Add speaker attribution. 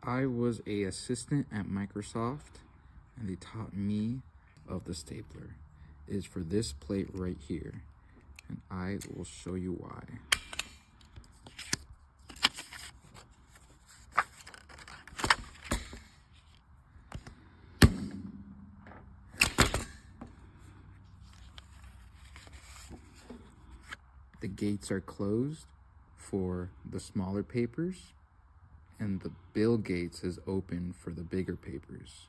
Speaker 1: I was a assistant at Microsoft, and they taught me of the stapler. It is for this plate right here, and I will show you why. The gates are closed for the smaller papers, and the bill gates is open for the bigger papers.